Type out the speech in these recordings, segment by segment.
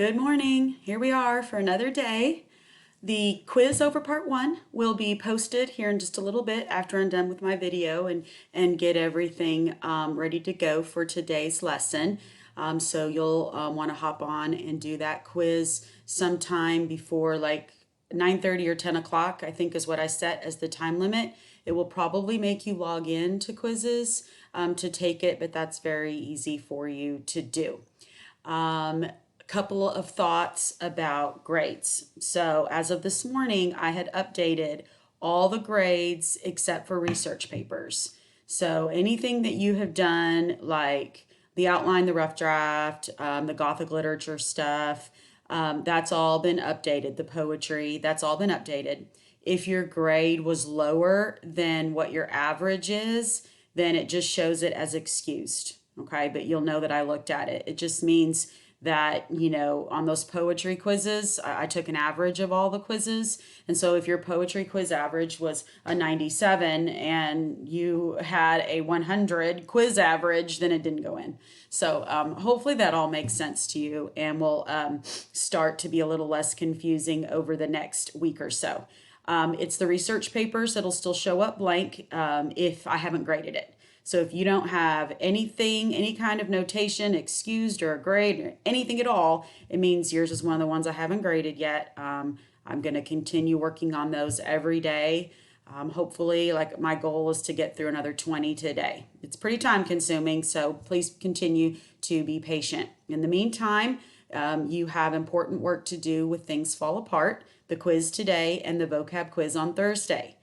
Good morning. Here we are for another day. The quiz over part one will be posted here in just a little bit after I'm done with my video and get everything ready to go for today's lesson. So you'll want to hop on and do that quiz sometime before like 9:30 or 10 o'clock, I think is what I set as the time limit. It will probably make you log in to quizzes to take it, but that's very easy for you to do. Couple of thoughts about grades. So as of this morning, I had updated all the grades except for research papers. So anything that you have done, like the outline, the rough draft, the Gothic literature stuff, that's all been updated. The poetry, that's all been updated. If your grade was lower than what your average is, then it just shows it as excused. Okay, but you'll know that I looked at it. It just means that, on those poetry quizzes, I took an average of all the quizzes. And so if your poetry quiz average was a 97 and you had a 100 quiz average, then it didn't go in. So hopefully that all makes sense to you and will start to be a little less confusing over the next week or so. It's the research papers that'll still show up blank if I haven't graded it. So if you don't have anything, any kind of notation, excused or a grade or anything at all, it means yours is one of the ones I haven't graded yet. I'm going to continue working on those every day. Hopefully, like my goal is to get through another 20 today. It's pretty time consuming, so please continue to be patient. In the meantime, you have important work to do with Things Fall Apart, the quiz today and the vocab quiz on Thursday.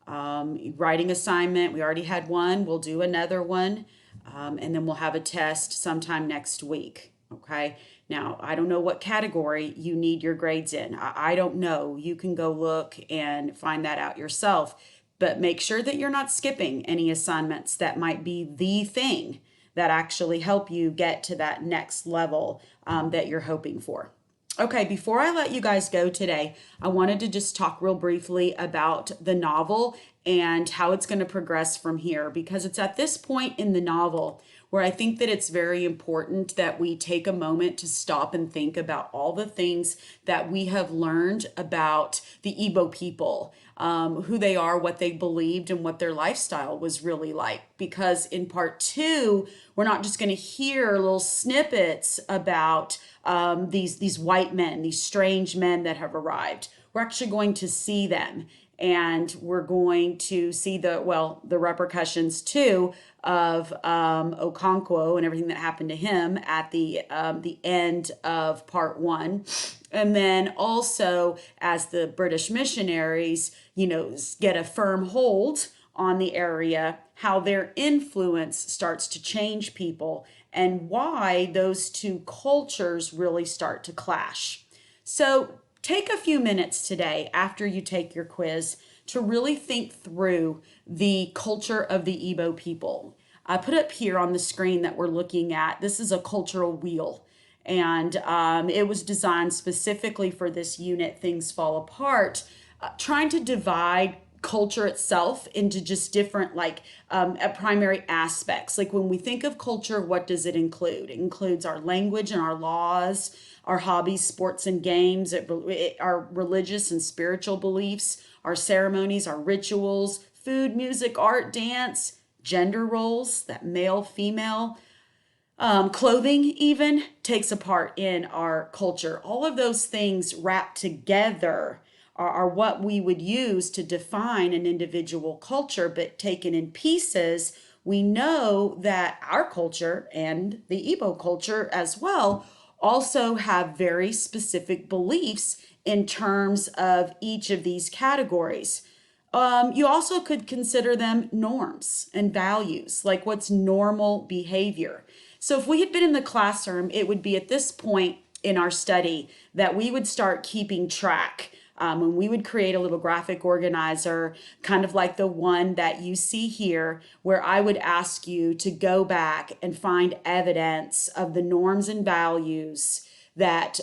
Writing assignment, we already had one, we'll do another one, and then we'll have a test sometime next week. Okay, now I don't know what category you need your grades in. I don't know. You can go look and find that out yourself, but make sure that you're not skipping any assignments that might be the thing that actually help you get to that next level that you're hoping for. Okay, before I let you guys go today, I wanted to just talk real briefly about the novel and how it's going to progress from here, because it's at this point in the novel where I think that it's very important that we take a moment to stop and think about all the things that we have learned about the Igbo people, who they are, what they believed, and what their lifestyle was really like. Because in part two, we're not just going to hear little snippets about these white men, these strange men that have arrived. We're actually going to see them, and we're going to see the repercussions too of Okonkwo and everything that happened to him at the end of part one. And then also as the British missionaries, get a firm hold on the area, how their influence starts to change people and why those two cultures really start to clash. So take a few minutes today after you take your quiz to really think through the culture of the Igbo people. I put up here on the screen that we're looking at, this is a cultural wheel. And it was designed specifically for this unit, Things Fall Apart, trying to divide culture itself into just different primary aspects. Like when we think of culture, what does it include? It includes our language and our laws, our hobbies, sports and games, our religious and spiritual beliefs, our ceremonies, our rituals, food, music, art, dance, gender roles, that male, female, clothing even takes a part in our culture. All of those things wrapped together are what we would use to define an individual culture, but taken in pieces, we know that our culture and the Igbo culture as well also have very specific beliefs in terms of each of these categories. You also could consider them norms and values, like what's normal behavior. So if we had been in the classroom, it would be at this point in our study that we would start keeping track. And we would create a little graphic organizer, kind of like the one that you see here, where I would ask you to go back and find evidence of the norms and values that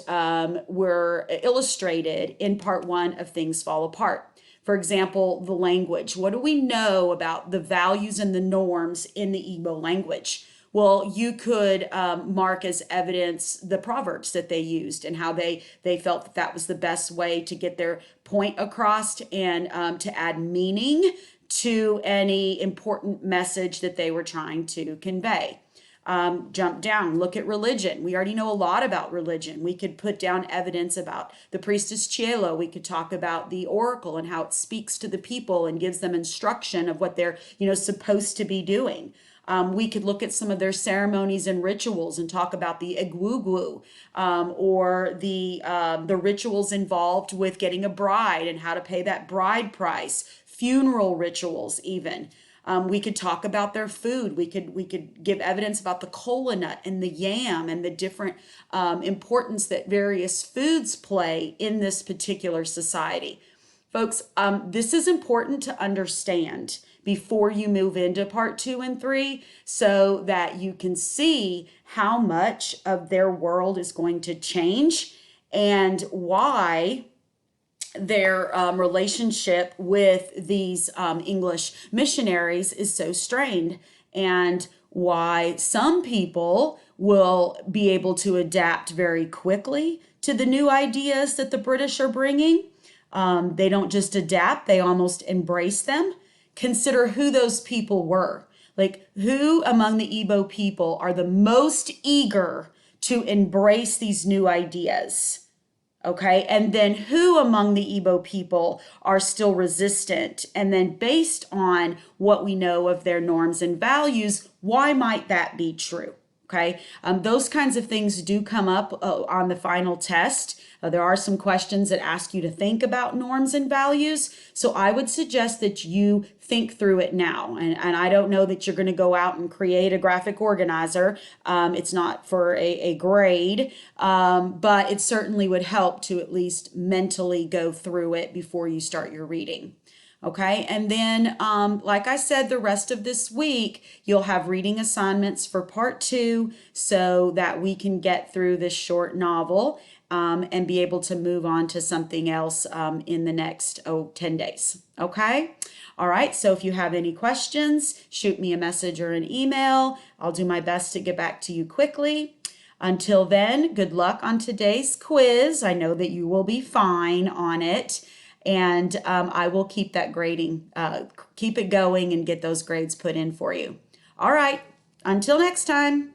were illustrated in part one of Things Fall Apart. For example, the language. What do we know about the values and the norms in the Igbo language? Well, you could mark as evidence the proverbs that they used and how they felt that that was the best way to get their point across and to add meaning to any important message that they were trying to convey. Jump down, look at religion. We already know a lot about religion. We could put down evidence about the priestess Cielo. We could talk about the oracle and how it speaks to the people and gives them instruction of what they're, supposed to be doing. We could look at some of their ceremonies and rituals and talk about the egwugwu, or the rituals involved with getting a bride and how to pay that bride price, funeral rituals even. We could talk about their food. We could give evidence about the kola nut and the yam and the different importance that various foods play in this particular society. Folks, this is important to understand before you move into part 2 and 3 so that you can see how much of their world is going to change and why their relationship with these English missionaries is so strained, and why some people will be able to adapt very quickly to the new ideas that the British are bringing. They don't just adapt, they almost embrace them. Consider who those people were. Like, who among the Igbo people are the most eager to embrace these new ideas? Okay, and then who among the Igbo people are still resistant? And then based on what we know of their norms and values, why might that be true? Okay, those kinds of things do come up on the final test. There are some questions that ask you to think about norms and values. So I would suggest that you think through it now. And I don't know that you're going to go out and create a graphic organizer. It's not for a grade, but it certainly would help to at least mentally go through it before you start your reading. Okay, and then like I said, the rest of this week, you'll have reading assignments for part 2 so that we can get through this short novel and be able to move on to something else in the next 10 days. Okay, all right, so if you have any questions, shoot me a message or an email. I'll do my best to get back to you quickly. Until then, good luck on today's quiz. I know that you will be fine on it. And I will keep that grading, keep it going and get those grades put in for you. All right, until next time.